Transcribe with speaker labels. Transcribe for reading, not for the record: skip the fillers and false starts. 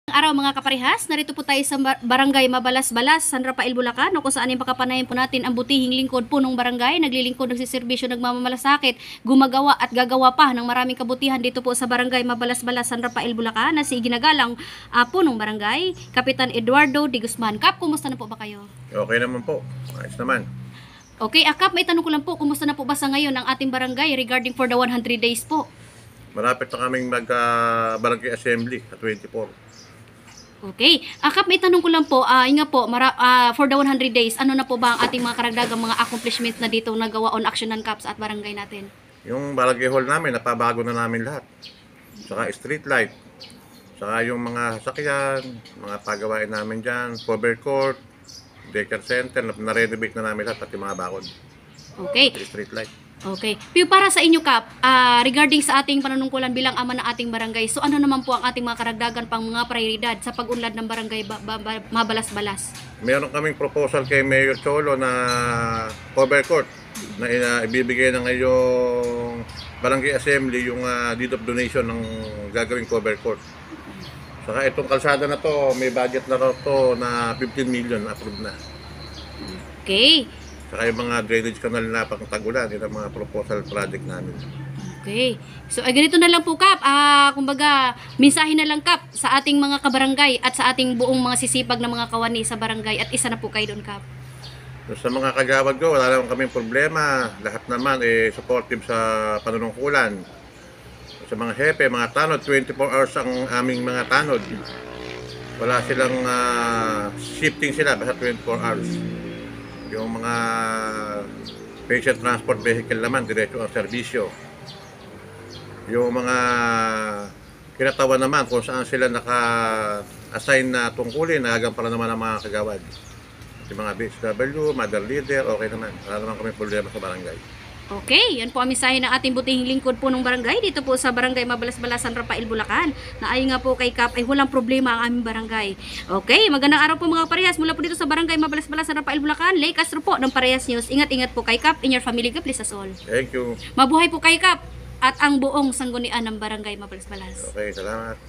Speaker 1: Araw mga kaparehas, narito po tayo sa Barangay Mabalas-Balas, San Rafael, Bulacan, kung saan yung pakapanayan po natin ang butihing lingkod po ng barangay, naglilingkod, nagsiservisyo, nagmamamalasakit, gumagawa at gagawa pa ng maraming kabutihan dito po sa Barangay Mabalas-Balas, San Rafael, Bulacan, na si ginagalang po ng barangay, Kapitan Eduardo de Guzman. Kap, kumusta na po ba kayo?
Speaker 2: Okay naman po. Ayos naman.
Speaker 1: Okay, Kap, may tanong ko lang po, kumusta na po ba sa ngayon ang ating barangay regarding for the 100 days po?
Speaker 2: Malapit na kaming mag-barangay assembly at 24.
Speaker 1: Okay. Kap, may tanong ko lang po, nga po, for the 100 days, ano na po ba ang ating mga karagdagang mga accomplishments na dito nagawa on action ng Kaps at barangay natin?
Speaker 2: Yung barangay hall namin, napabago na namin lahat. Saka street light. Saka yung mga sasakyan, mga pagawain namin dyan, cover court, daycare center, na-renovate na namin lahat, pati mga bakod.
Speaker 1: Okay.
Speaker 2: Street light.
Speaker 1: Okay. Pero para sa inyo, Kap, regarding sa ating panunungkulan bilang ama ng ating barangay, so ano naman po ang ating mga karagdagan pang mga prioridad sa pag-unlad ng barangay Mabalas-Balas?
Speaker 2: Meron kaming proposal kay Mayor Cholo na cover court na ibibigay na ngayong barangay assembly yung deed of donation ng gagawing cover court. Saka itong kalsada na to, may budget na to na 15 million approved na.
Speaker 1: Okay.
Speaker 2: Saka yung mga drainage canal na pangtagulan, yun ang mga proposal project namin.
Speaker 1: Okay. So, ganito na lang po, Kap. Kumbaga, mensahe na lang, Kap, sa ating mga kabarangay at sa ating buong mga sisipag na mga kawani sa barangay. At isa na po kayo doon, Kap.
Speaker 2: So, sa mga kagawad ko, wala naman kaming problema. Lahat naman supportive sa panunungkulan. Sa mga hepe, mga tanod, 24 hours ang aming mga tanod. Wala silang shifting sila, basta 24 hours. Yung mga patient transport vehicle naman, diretso ang serbisyo. Yung mga kinatawan naman, kung saan sila naka-assign na tungkulin, nagagamparan naman ang mga kagawad. Yung mga BHW, mother leader, okay naman. Wala naman kami problema sa barangay.
Speaker 1: Okay, yan po ang mensahe ng ating butihing lingkod po ng barangay dito po sa Barangay Mabalas-Balas, San Rafael, Bulacan. Na ayon nga po kay Kap ay walang problema ang aming barangay. Okay, magandang araw po mga parehas mula po dito sa Barangay Mabalas-Balas, San Rafael, Bulacan. Lay Castro po ng Parehas News. Ingat-ingat po kay Kap in your family. God bless us all.
Speaker 2: Thank you.
Speaker 1: Mabuhay po kay Kap at ang buong sanggunian ng Barangay Mabalas-Balas.
Speaker 2: Okay, salamat.